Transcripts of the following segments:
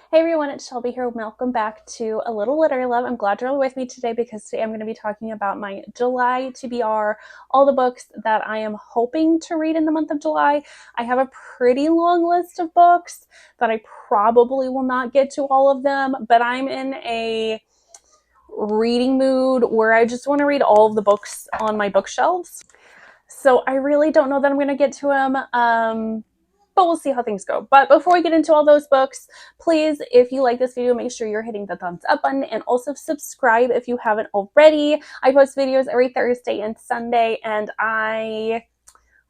Hey everyone, it's Shelby here. Welcome back to A Little Literary Love. I'm glad you're all with me today because today I'm going to be talking about my July TBR, all the books that I am hoping to read in the month of July. I have a pretty long list of books that I probably will not get to all of them, but I'm in a reading mood where I just want to read all of the books on my bookshelves. So I really don't know that I'm going to get to them. But we'll see how things go. But before we get into all those books, please, if you like this video, make sure you're hitting the thumbs up button and also subscribe if you haven't already. I post videos every Thursday and Sunday, and I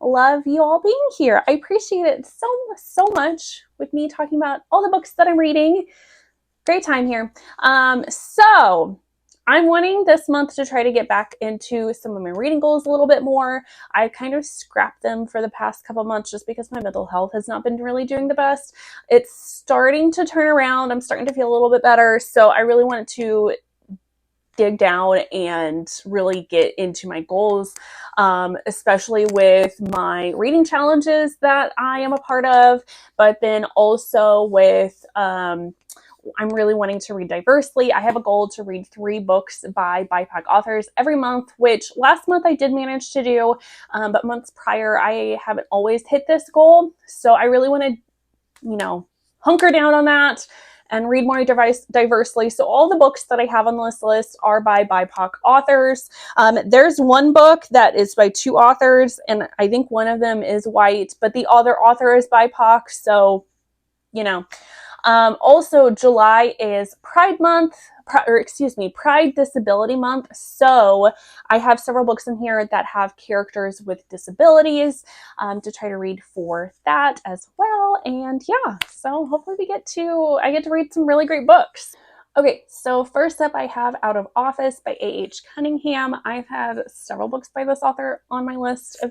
love you all being here. I appreciate it so much with me talking about all the books that I'm reading. Great time here. So I'm wanting this month to try to get back into some of my reading goals a little bit more. I kind of scrapped them for the past couple months just because my mental health has not been really doing the best. It's starting to turn around. I'm starting to feel a little bit better. So I really wanted to dig down and really get into my goals, especially with my reading challenges that I am a part of, but then also with I'm really wanting to read diversely. I have a goal to read 3 books by BIPOC authors every month, which last month I did manage to do, but months prior I haven't always hit this goal. So I really want to, hunker down on that and read more diversely. So all the books that I have on this list are by BIPOC authors. There's one book that is by 2 authors, and I think one of them is white, but the other author is BIPOC. So, also, July is Pride Month, Pride Disability Month. So I have several books in here that have characters with disabilities to try to read for that as well. And yeah, so hopefully I get to read some really great books. Okay, so first up I have Out of Office by A.H. Cunningham. I've had several books by this author on my list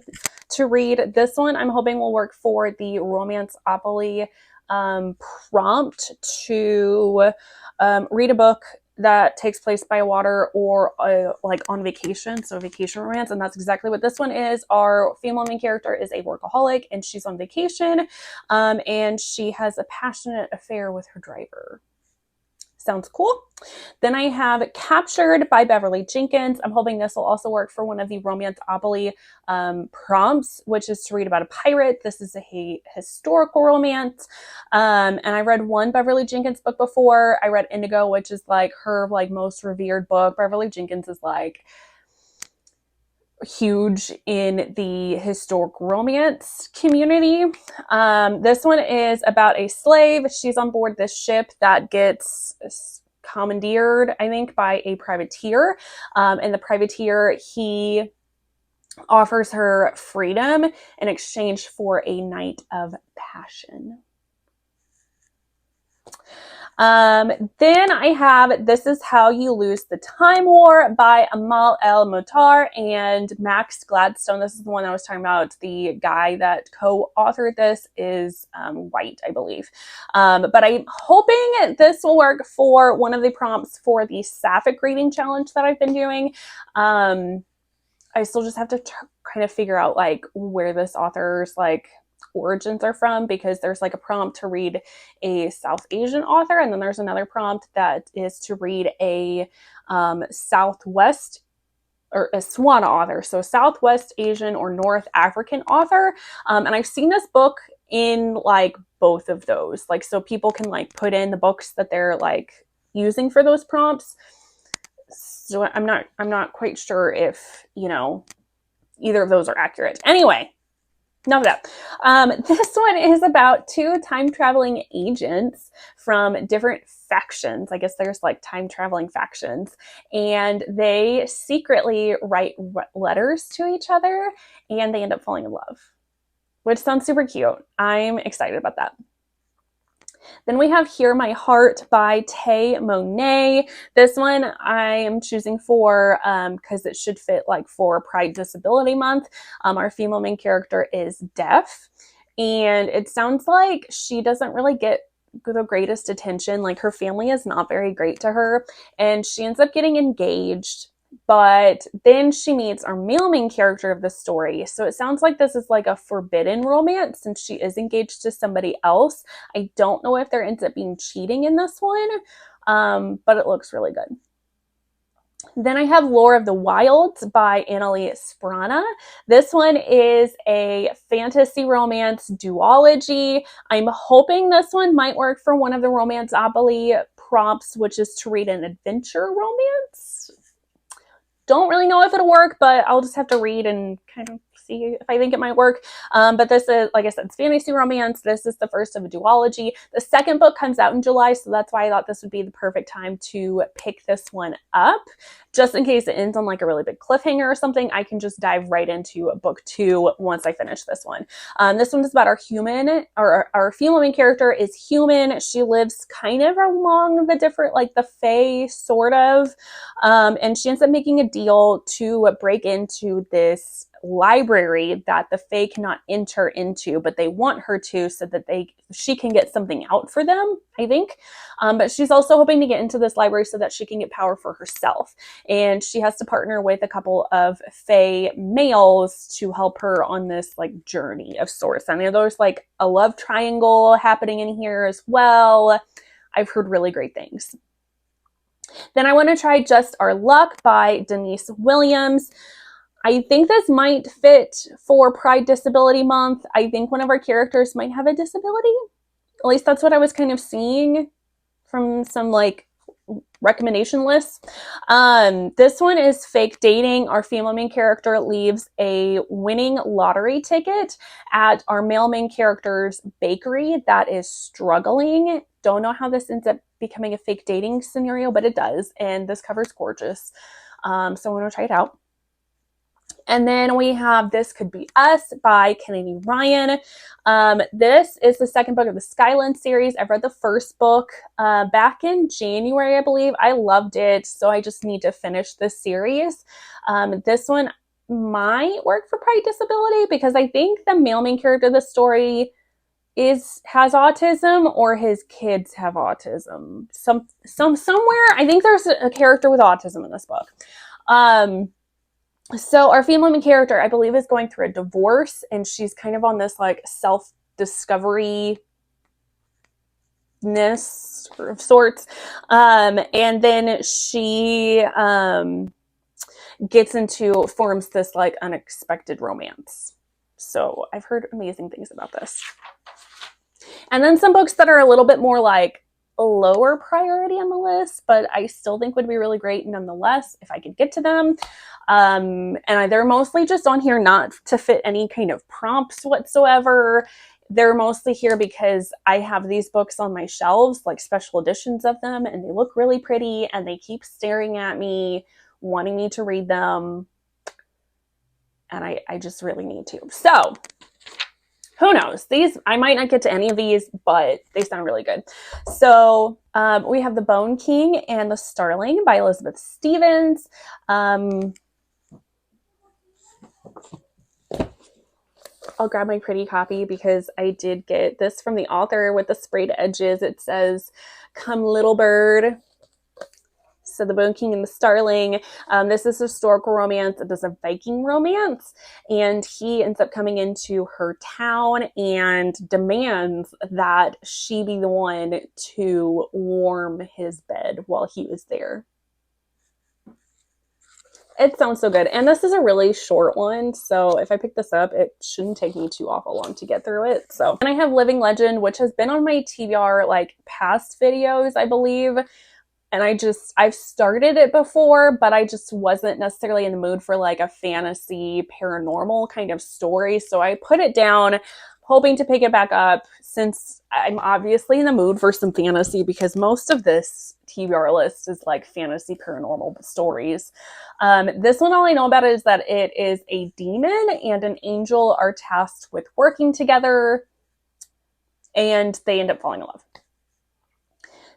to read. This one I'm hoping will work for the Romance-opoly prompt to read a book that takes place by water or like on vacation, so vacation romance, and that's exactly what this one is. Our female main character is a workaholic and she's on vacation, and she has a passionate affair with her driver. Sounds cool. Then I have Captured by Beverly Jenkins. I'm hoping this will also work for one of the Romance-opoly prompts, which is to read about a pirate. This is a historical romance. And I read one Beverly Jenkins book before. I read Indigo, which is like her most revered book. Beverly Jenkins is like huge in the historic romance community. This one is about a slave. She's on board this ship that gets commandeered, I think, by a privateer. And the privateer, he offers her freedom in exchange for a night of passion. Then I have This Is How You Lose the Time War by Amal El-Mohtar and Max Gladstone. This is the one I was talking about. The guy that co-authored this is white, I believe. But I'm hoping this will work for one of the prompts for the Sapphic reading challenge that I've been doing. I still just have to kind of figure out where this author's origins are from, because there's a prompt to read a South Asian author, and then there's another prompt that is to read a Southwest or a Swana author, so Southwest Asian or North African author. And I've seen this book in both of those, so people can put in the books that they're using for those prompts. So I'm not quite sure if either of those are accurate. Anyway, enough of that. This one is about 2 time-traveling agents from different factions. I guess there's time-traveling factions. And they secretly write letters to each other, and they end up falling in love, which sounds super cute. I'm excited about that. Then we have Hear My Heart by Tay Monet. This one I am choosing for because it should fit for Pride Disability Month. Our female main character is deaf, and it sounds like she doesn't really get the greatest attention. Her family is not very great to her, and she ends up getting engaged but then she meets our male main character of the story. So it sounds like this is like a forbidden romance since she is engaged to somebody else. I don't know if there ends up being cheating in this one, but it looks really good. Then I have Lore of the Wilds by Annalie Sprana. This one is a fantasy romance duology. I'm hoping this one might work for one of the Romanceopoly prompts, which is to read an adventure romance. Don't really know if it'll work, but I'll just have to read and kind of see if I think it might work. But this is, like I said, it's fantasy romance. This is the first of a duology. The second book comes out in July, so that's why I thought this would be the perfect time to pick this one up. Just in case it ends on like a really big cliffhanger or something, I can just dive right into book 2 once I finish this one. This one is about our human, or our female main character is human. She lives kind of along the different, like the Fae, sort of. And she ends up making a deal to break into this library that the Fae cannot enter into, but they want her to so that she can get something out for them, I think. But she's also hoping to get into this library so that she can get power for herself. And she has to partner with a couple of Fae males to help her on this like journey of sorts. I know there's like a love triangle happening in here as well. I've heard really great things. Then I want to try Just Our Luck by Denise Williams. I think this might fit for Pride Disability Month. I think one of our characters might have a disability. At least that's what I was kind of seeing from some like recommendation lists. This one is fake dating. Our female main character leaves a winning lottery ticket at our male main character's bakery that is struggling. Don't know how this ends up becoming a fake dating scenario, but it does. And this cover's gorgeous. So I want to try it out. And then we have This Could Be Us by Kennedy Ryan. This is the second book of the Skyland series. I've read the first book back in January, I believe. I loved it, so I just need to finish this series. This one might work for Pride Disability because I think the male main character of the story has autism, or his kids have autism. Somewhere, I think there's a character with autism in this book. So our female main character, I believe, is going through a divorce, and she's kind of on this like self-discovery ness of sorts. And then she forms this like unexpected romance. So I've heard amazing things about this. And then some books that are a little bit more like a lower priority on the list, but I still think would be really great nonetheless if I could get to them. And they're mostly just on here not to fit any kind of prompts whatsoever. They're mostly here because I have these books on my shelves, like special editions of them, and they look really pretty, and they keep staring at me, wanting me to read them. And I just really need to. So who knows? I might not get to any of these, but they sound really good. So we have The Bone King and the Starling by Elizabeth Stevens. I'll grab my pretty copy because I did get this from the author with the sprayed edges. It says, "Come little bird." So The Bone King and the Starling. This is a historical romance. It is a Viking romance. And he ends up coming into her town and demands that she be the one to warm his bed while he was there. It sounds so good. And this is a really short one. So if I pick this up, it shouldn't take me too awful long to get through it. So, and I have Living Legend, which has been on my TBR like past videos, I believe. And I've started it before, but I just wasn't necessarily in the mood for like a fantasy paranormal kind of story. So I put it down, hoping to pick it back up since I'm obviously in the mood for some fantasy because most of this TBR list is like fantasy paranormal stories. This one, all I know about it is that it is a demon and an angel are tasked with working together and they end up falling in love.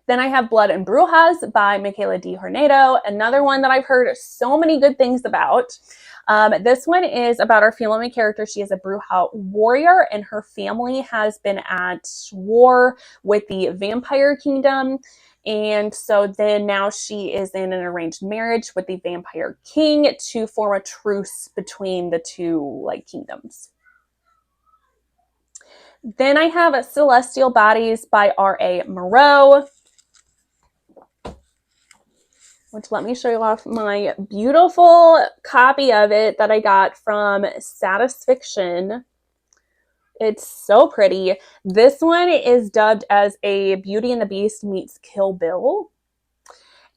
Then I have Blood and Brujas by Michaela Di Hornado, another one that I've heard so many good things about. This one is about our female main character. She is a Bruja warrior, and her family has been at war with the vampire kingdom. And so then now she is in an arranged marriage with the Vampire King to form a truce between the two like kingdoms. Then I have Celestial Bodies by R.A. Moreau, which let me show you off my beautiful copy of it that I got from Satisfiction. It's so pretty. This one is dubbed as a Beauty and the Beast meets Kill Bill.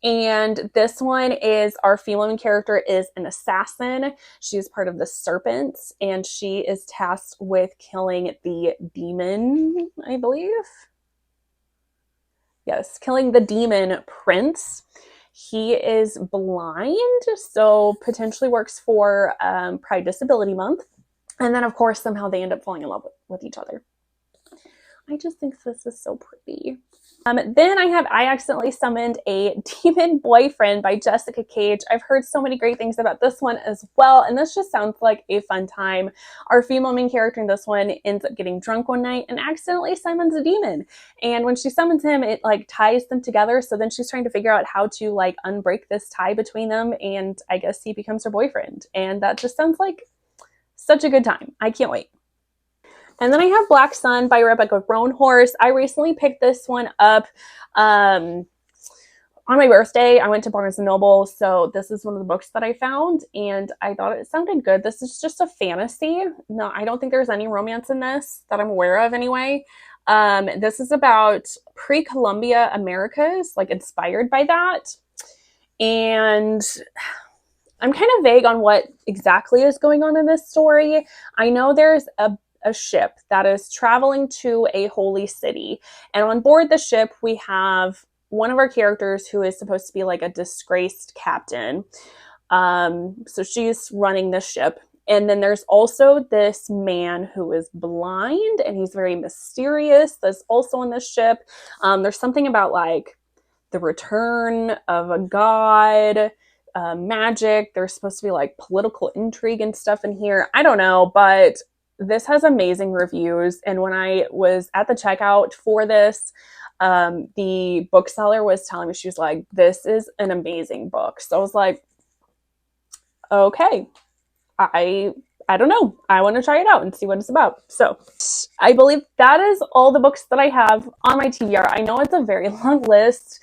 And this one is our female character is an assassin. She's part of the Serpents, and she is tasked with killing the demon, I believe. Yes, killing the demon prince. He is blind, so potentially works for Pride Disability Month. And then, of course, somehow they end up falling in love with each other. I just think this is so pretty. Then I accidentally summoned a demon boyfriend by Jessica Cage. I've heard so many great things about this one as well, and this just sounds like a fun time. Our female main character in this one ends up getting drunk one night and accidentally summons a demon. And when she summons him, it like ties them together. So then she's trying to figure out how to like unbreak this tie between them, and I guess he becomes her boyfriend. And that just sounds like such a good time. I can't wait. And then I have Black Sun by Rebecca Roanhorse. I recently picked this one up on my birthday. I went to Barnes & Noble, so this is one of the books that I found, and I thought it sounded good. This is just a fantasy. No, I don't think there's any romance in this that I'm aware of anyway. This is about pre-Columbia Americas, like inspired by that. And I'm kind of vague on what exactly is going on in this story. I know there's a ship that is traveling to a holy city. And on board the ship, we have one of our characters who is supposed to be like a disgraced captain. So she's running the ship. And then there's also this man who is blind and he's very mysterious. That's also on this ship. There's something about like the return of a god, magic. There's supposed to be like political intrigue and stuff in here. I don't know, but this has amazing reviews. And when I was at the checkout for this, the bookseller was telling me, she was like, this is an amazing book. So I was like, okay, I don't know. I want to try it out and see what it's about. So I believe that is all the books that I have on my TBR. I know it's a very long list.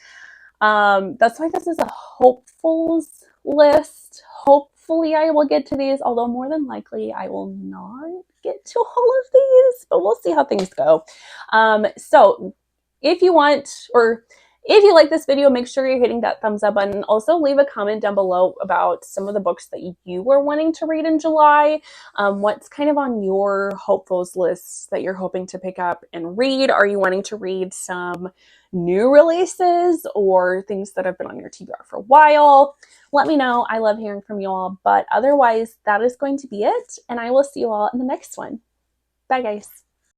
That's why this is a hopefuls list. Hopefully I will get to these, although more than likely I will not get to all of these, but we'll see how things go. So if you want, or if you like this video, make sure you're hitting that thumbs up button. Also leave a comment down below about some of the books that you were wanting to read in July. What's kind of on your hopefuls lists that you're hoping to pick up and read? Are you wanting to read some new releases or things that have been on your TBR for a while? Let me know. I love hearing from you all. But otherwise, that is going to be it. And I will see you all in the next one. Bye, guys.